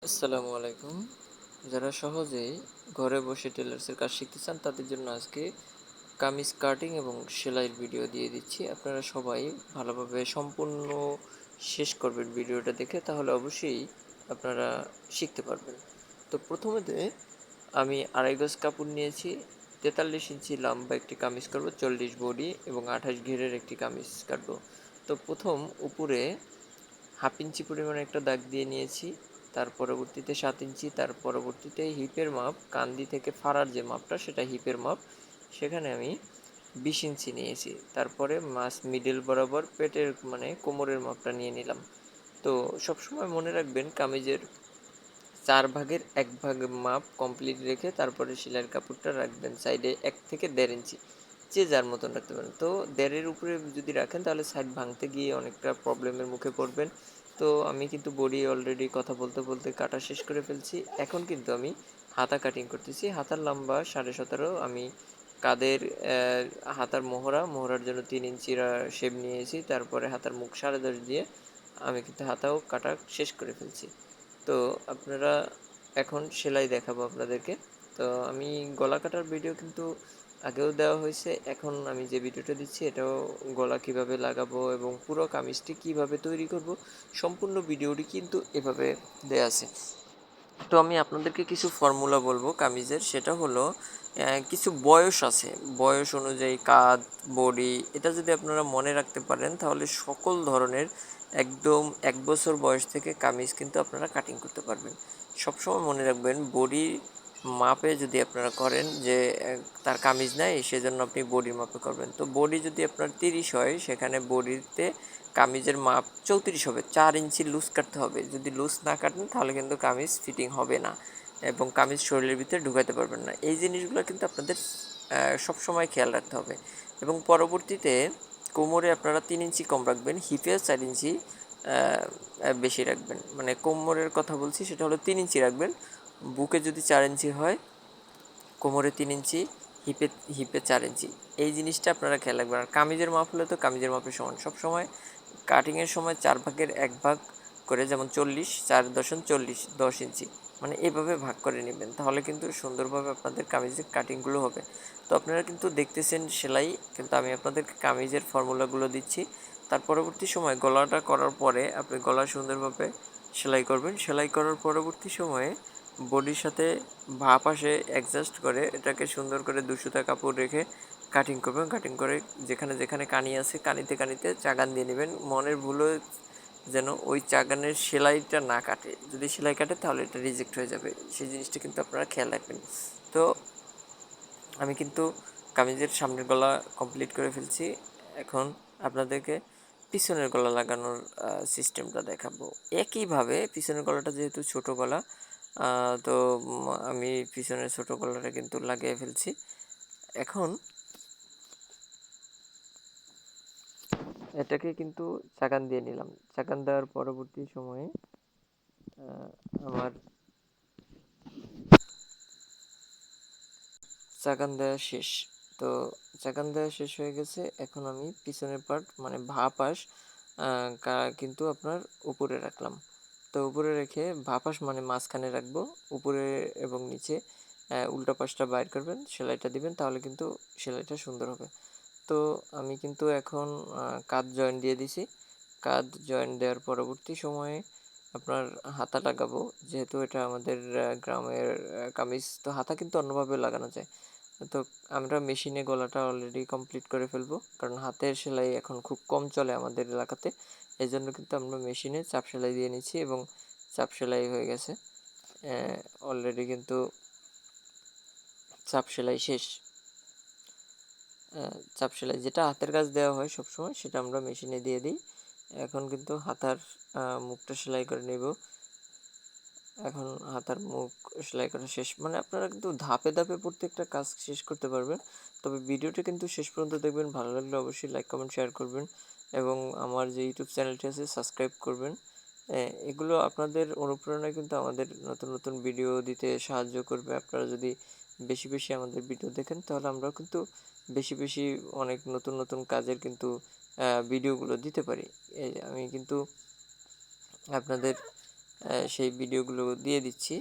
আসসালামু আলাইকুম। যারা সহজেই ঘরে বসে টেলার্সের কাজ শিখতে চান তাদের জন্য আজকে কামিজ কাটিং এবং সেলাইয়ের ভিডিও দিয়ে দিচ্ছি। আপনারা সবাই ভালোভাবে সম্পূর্ণ শেষ করবেন ভিডিওটা দেখে, তাহলে অবশ্যই আপনারা শিখতে পারবেন। তো প্রথমেতে আমি 2.5 গজ কাপড় নিয়েছি, 43 ইঞ্চি লম্বা একটি কামিজ করব, 40 বডি এবং 28 ঘেরের একটি কামিজ কাটবো। তো প্রথম উপরে 1/2 ইঞ্চি পরিমাণে একটা দাগ দিয়ে নিয়েছি, তার পরবর্তীতে 7 ইঞ্চি, তার পরবর্তীতে হিপের মাপ, কান্দি থেকে ফাড়ার যে মাপটা সেটা হিপের মাপ, সেখানে আমি 20 ইঞ্চি নিয়েছি। তারপরে মাছ মিডল বরাবর পেটের মানে কোমরের মাপটা নিয়ে নিলাম। তো সবসময় মনে রাখবেন কামিজের 4 ভাগের 1 ভাগ মাপ কমপ্লিট রেখে তারপরে সেলাইয়ের কাপড়টা রাখবেন সাইডে 1 থেকে 1.5 ইঞ্চি, যে যার মতন রাখতে পারেন। তো 1.5-এর উপরে যদি রাখেন তাহলে সাইড ভাঙতে গিয়ে অনেকটা প্রবলেমের মুখে পড়বেন। তো আমি কিন্তু বডি অলরেডি কথা বলতে বলতে কাটা শেষ করে ফেলছি। এখন কিন্তু আমি হাতা কাটিং করতেছি। হাতার লম্বা 17.5, আমি কাঁধের হাতার মোহরার জন্য 3 ইঞ্চির শেপ নিয়েছি। তারপরে হাতার মুখ 10.5 দিয়ে আমি কিন্তু হাতাও কাটা শেষ করে ফেলছি। তো আপনারা এখন সেলাই দেখাবো আপনাদেরকে। তো আমি গলা কাটার ভিডিও কিন্তু আগেও দেওয়া হয়েছে, এখন আমি যে ভিডিওটা দিচ্ছি এটাও গলা কিভাবে লাগাবো এবং পুরো কামিজটি কিভাবে তৈরি করব সম্পূর্ণ ভিডিওটি কিন্তু এভাবে দেয়া আছে। তো আমি আপনাদেরকে কিছু ফর্মুলা বলবো কামিজের, সেটা হলো কিছু বয়স আছে, বয়স অনুযায়ী কাঁধ, বডি, এটা যদি আপনারা মনে রাখতে পারেন তাহলে সকল ধরনের একদম 1 বছর বয়স থেকে কামিজ কিন্তু আপনারা কাটিং করতে পারবেন। সবসময় মনে রাখবেন বডি মাপে যদি আপনারা করেন যে তার কামিজ নাই সেজন্য আপনি বডির মাপে করবেন। তো বডি যদি আপনার 30 হয় সেখানে বডিতে কামিজের মাপ 34 হবে, 4 ইঞ্চি লুজ কাটতে হবে। যদি লুজ না কাটেন তাহলে কিন্তু কামিজ ফিটিং হবে না এবং কামিজ শরীরের ভিতরে ঢুকাতে পারবেন না। এই জিনিসগুলো কিন্তু আপনাদের সবসময় খেয়াল রাখতে হবে। এবং পরবর্তীতে কোমরে আপনারা 3 ইঞ্চি কম রাখবেন, হিপে 4 ইঞ্চি বেশি রাখবেন। মানে কোমরের কথা বলছি, সেটা হলো 3 ইঞ্চি রাখবেন। বুকে যদি 4 ইঞ্চি হয়, কোমরে 3 ইঞ্চি, হিপে হিপে 4 ইঞ্চি, এই জিনিসটা আপনারা খেয়াল রাখবেন। আর কামিজের মাপ হলে তো কামিজের মাপের সমান সবসময় কাটিংয়ের সময় 4 ভাগের 1 ভাগ করে, যেমন 40, 4.40, 10 ইঞ্চি, মানে এইভাবে ভাগ করে নেবেন, তাহলে কিন্তু সুন্দরভাবে আপনাদের কামিজের কাটিংগুলো হবে। তো আপনারা কিন্তু দেখতেছেন সেলাই, কিন্তু আমি আপনাদেরকে কামিজের ফর্মুলাগুলো দিচ্ছি। তার পরবর্তী সময় গলাটা করার পরে আপনি গলা সুন্দরভাবে সেলাই করবেন। সেলাই করার পরবর্তী সময়ে বডির সাথে বাঁ পাশে অ্যাডজাস্ট করে এটাকে সুন্দর করে 2 সুতা কাপড় রেখে কাটিং করবেন। কাটিং করে যেখানে যেখানে কানি আছে কানিতে কানিতে চাগান দিয়ে নেবেন। মনের ভুল যেন ওই চাগানের সেলাইটা না কাটে, যদি সেলাই কাটে তাহলে এটা রিজেক্ট হয়ে যাবে, সেই জিনিসটা কিন্তু আপনারা খেয়াল রাখবেন। তো আমি কিন্তু কামিজের সামনের গলা কমপ্লিট করে ফেলছি। এখন আপনাদেরকে পিছনের গলা লাগানোর সিস্টেমটা দেখাবো। একইভাবে পিছনের গলাটা যেহেতু ছোট গলা, তো আমি পিছনের ছোট গলাটা কিন্তু লাগিয়ে ফেলছি। এখন এটাকে কিন্তু চাকান দিয়ে নিলাম। চাকান দেওয়ার পরবর্তী সময়ে আমার চাকান দেওয়া শেষ। তো চাকান দেওয়া শেষ হয়ে গেছে। এখন আমি পিছনের পার্ট মানে বাঁ পাশ কিন্তু আপনার উপরে রাখলাম। তো উপরে রেখে বাঁ পাশ মানে মাঝখানে রাখবো, উপরে এবং নিচে উল্টা পাশটা বাইর করবেন, সেলাইটা দিবেন, তাহলে কিন্তু সেলাইটা সুন্দর হবে। তো আমি কিন্তু এখন কাঁধ জয়েন দিয়ে দিছি। কাঁধ জয়েন দেওয়ার পরবর্তী সময়ে আপনার হাতা লাগাবো, যেহেতু এটা আমাদের গ্রামের কামিজ, তো হাতা কিন্তু অন্যভাবে লাগানো যায়। তো আমরা মেশিনে গলাটা অলরেডি কমপ্লিট করে ফেলবো, কারণ হাতের সেলাই এখন খুব কম চলে আমাদের এলাকাতে। এই জন্য কিন্তু আমরা মেশিনে চাপ সেলাই দিয়ে নিচ্ছি এবং চাপ সেলাই হয়ে গেছে অলরেডি, কিন্তু চাপ সেলাই শেষ। চাপ সেলাই যেটা হাতের কাজ দেওয়া হয় সবসময়, সেটা আমরা মেশিনে দিয়ে দিই। এখন কিন্তু হাতার মুখটা সেলাই করে নেব। এখন হাতার মুখ সেলাই করা শেষ, মানে আপনারা কিন্তু ধাপে ধাপে প্রত্যেকটা কাজ শেষ করতে পারবেন। তবে ভিডিওটা কিন্তু শেষ পর্যন্ত দেখবেন। ভালো লাগলে অবশ্যই লাইক কমেন্ট শেয়ার করবেন এবং আমার যে ইউটিউব চ্যানেলটি আছে সাবস্ক্রাইব করবেন। এগুলো আপনাদের অনুপ্রেরণায় কিন্তু আমাদের নতুন নতুন ভিডিও দিতে সাহায্য করবে। আপনারা যদি বেশি বেশি আমাদের ভিডিও দেখেন তাহলে আমরাও কিন্তু বেশি বেশি অনেক নতুন নতুন কাজের কিন্তু ভিডিওগুলো দিতে পারি। আমি কিন্তু আপনাদের সেই ভিডিওগুলো দিয়ে দিচ্ছি।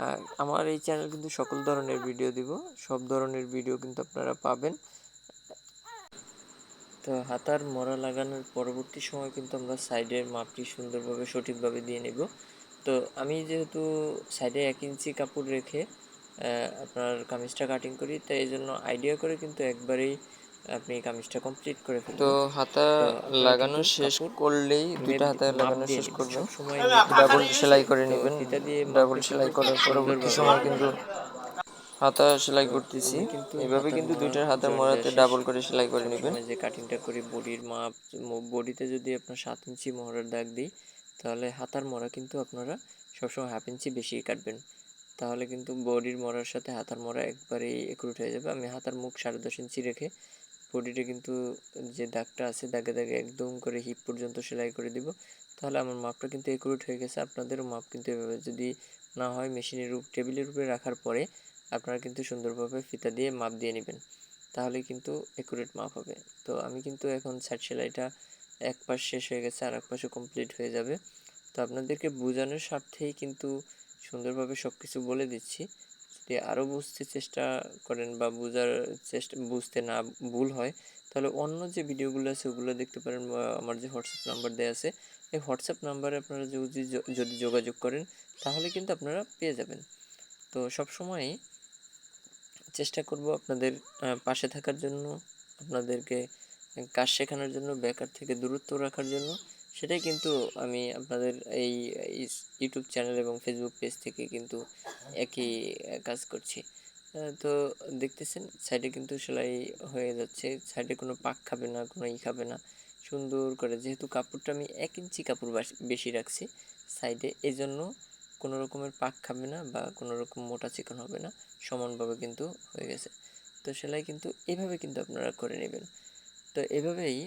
আর আমার এই চ্যানেল কিন্তু সকল ধরনের ভিডিও দিব, সব ধরনের ভিডিও কিন্তু আপনারা পাবেন। তো হাতার মোড়া লাগানোর পরবর্তী সময় কিন্তু আমরা সাইডের মাপটি সুন্দরভাবে সঠিকভাবে দিয়ে নেব। তো আমি যেহেতু সাইডে 1 ইঞ্চি কাপড় রেখে আপনার কামিজটা কাটিং করি, তাই এই জন্য আইডিয়া করে কিন্তু একবারেই আপনি কামিজটা কমপ্লিট করে ফেলবেন। তো হাতা লাগানো শেষ করলেই, দুইটা হাতা লাগানো শেষ করবেন, ডাবল সেলাই করে নেবেন। ডাবল সেলাই করার পরবর্তী সময় কিন্তু হাতা সেলাই করতেছি, এভাবে কিন্তু দুইটার হাতার মোড়াতে ডাবল করে সেলাই করে নেবেন। যে কাটিংটা করি বডির মাপ, বডিতে যদি আপনার 7 ইঞ্চি মোহরের দাগ দিই, তাহলে হাতার মোড়া কিন্তু আপনারা সবসময় 1/2 ইঞ্চি বেশি কাটবেন, তাহলে কিন্তু বডির মোড়ার সাথে হাতার মোড়া একবারেই একুরেট হয়ে যাবে। আমি হাতার মুখ 10.5 ইঞ্চি রেখে বডিটা কিন্তু যে দাগটা আছে দাগে দাগে একদম করে হিপ পর্যন্ত সেলাই করে দিব, তাহলে আমার মাপটা কিন্তু একুরেট হয়ে গেছে। আপনাদেরও মাপ কিন্তু এভাবে যদি না হয় মেশিনের টেবিলের উপরে রাখার পরে আপনারা কিন্তু সুন্দরভাবে ফিতা দিয়ে মাপ দিয়ে নেবেন, তাহলে কিন্তু একুরেট মাপ হবে। তো আমি কিন্তু এখন সাইড সেলাইটা এক পাশ শেষ হয়ে গেছে, আর এক পাশে কমপ্লিট হয়ে যাবে। তো আপনাদেরকে বোঝানোর স্বার্থেই কিন্তু সুন্দরভাবে সব কিছু বলে দিচ্ছি। যদি আরও বুঝতে চেষ্টা করেন বা বুঝতে না ভুল হয়, তাহলে অন্য যে ভিডিওগুলো আছে ওগুলো দেখতে পারেন, বা আমার যে হোয়াটসঅ্যাপ নাম্বার দেওয়া আছে এই হোয়াটসঅ্যাপ নাম্বারে আপনারা যদি যোগাযোগ করেন তাহলে কিন্তু আপনারা পেয়ে যাবেন। তো সবসময়ই চেষ্টা করব আপনাদের পাশে থাকার জন্য, আপনাদেরকে কাজ শেখানোর জন্য, বেকার থেকে দূরত্ব রাখার জন্য। সেটাই কিন্তু আমি আপনাদের এই ইউটিউব চ্যানেল এবং ফেসবুক পেজ থেকে কিন্তু একই কাজ করছি। তো দেখতেছেন সাইডে কিন্তু সেলাই হয়ে যাচ্ছে, সাইডে কোনো পাক খাবে না, কোনো খাবে না, সুন্দর করে। যেহেতু কাপড়টা আমি 1 ইঞ্চি কাপড় বেশি রাখছি সাইডে, এই জন্য কোনো রকমের পাক খাবে না বা কোনো রকম মোটা চিকন হবে না, সমানভাবে কিন্তু হয়ে গেছে। তো সেলাই কিন্তু এভাবে কিন্তু আপনারা করে নেবেন। তো এভাবেই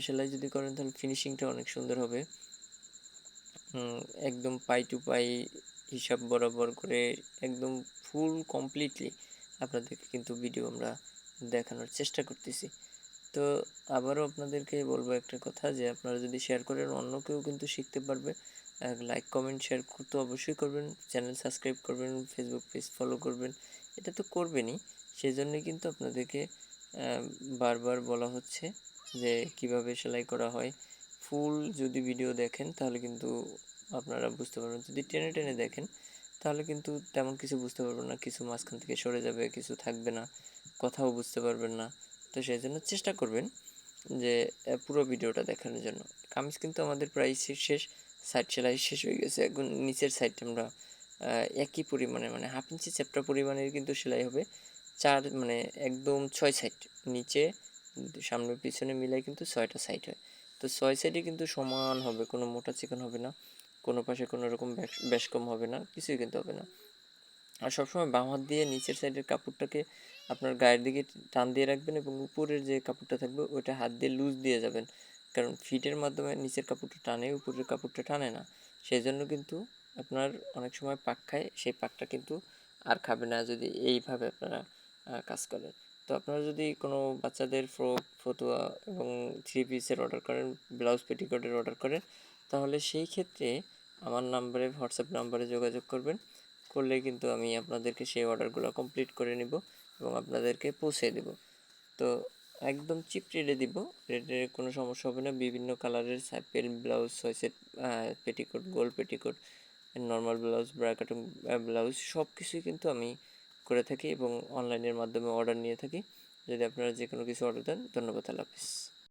সেলাই যদি করেন তাহলে ফিনিশিংটা অনেক সুন্দর হবে। একদম পাই টু পাই হিসাব বরাবর করে একদম ফুল কমপ্লিটলি আপনাদেরকে কিন্তু ভিডিও আমরা দেখানোর চেষ্টা করতেছি। তো আবারও আপনাদেরকে বলবো একটা কথা, যে আপনারা যদি শেয়ার করেন অন্য কেউ কিন্তু শিখতে পারবে। লাইক কমেন্ট শেয়ার তো অবশ্যই করবেন, চ্যানেল সাবস্ক্রাইব করবেন, ফেসবুক পেজ ফলো করবেন, এটা তো করবেনই। সেই জন্যই কিন্তু আপনাদেরকে বারবার বলা হচ্ছে যে কিভাবে সেলাই করা হয়। ফুল যদি ভিডিও দেখেন তাহলে কিন্তু আপনারা বুঝতে পারবেন, যদি টেনে টেনে দেখেন তাহলে কিন্তু তেমন কিছু বুঝতে পারবেন না, কিছু মাঝখান থেকে সরে যাবে, কিছু থাকবে না, কথাও বুঝতে পারবেন না। তো সেই জন্য চেষ্টা করবেন যে পুরো ভিডিওটা দেখানোর জন্য। কামিজ কিন্তু আমাদের প্রায় শেষ, সাইড সেলাই শেষ হয়ে গেছে। এখন নিচের সাইডটা আমরা একই পরিমাণে, মানে 1/2 ইঞ্চি চ্যাপ্টা পরিমাণের কিন্তু সেলাই হবে। মানে একদম 6 সাইড, নিচে সামনে পিছনে মিলাই কিন্তু 6টা সাইড হয়। তো 6 সাইডে কিন্তু সমান হবে, কোনো মোটা চিকন হবে না, কোনো পাশে কোনো রকম বেশ কম হবে না, কিছুই কিন্তু হবে না। আর সবসময় বাম হাত দিয়ে নিচের সাইডের কাপড়টাকে আপনার গায়ের দিকে টান দিয়ে রাখবেন, এবং উপরের যে কাপড়টা থাকবে ওইটা হাত দিয়ে লুজ দিয়ে যাবেন, কারণ ফিটের মাধ্যমে নিচের কাপড়টা টানে, উপরের কাপড়টা টানে না। সেই জন্য কিন্তু আপনার অনেক সময় পাক খায়, সেই পাকটা কিন্তু আর খাবে না যদি এইভাবে আপনারা কাজ করেন। তো আপনারা যদি কোনো বাচ্চাদের ফ্রক, ফতুয়া এবং 3 পিসের অর্ডার করেন, ব্লাউজ পেটিকোটের অর্ডার করেন, তাহলে সেই ক্ষেত্রে আমার নাম্বারে, হোয়াটসঅ্যাপ নাম্বারে যোগাযোগ করবেন, করলে কিন্তু আমি আপনাদেরকে সেই অর্ডারগুলো কমপ্লিট করে নিব এবং আপনাদেরকে পৌঁছে দেব। তো একদম চিপ রেটে দিব, রেটে কোনো সমস্যা হবে না। বিভিন্ন কালারের প্লেন ব্লাউজ, 6 সেট পেটিকোট, গোল petticoat, normal blouse, bra cutting blouse, সব কিছুই কিন্তু আমি করে থাকি এবং অনলাইনের মাধ্যমে অর্ডার নিয়ে থাকি। যদি আপনারা যে কোনো কিছু অর্ডার দেন, ধন্যবাদ, আল্লাহ হাফিজ।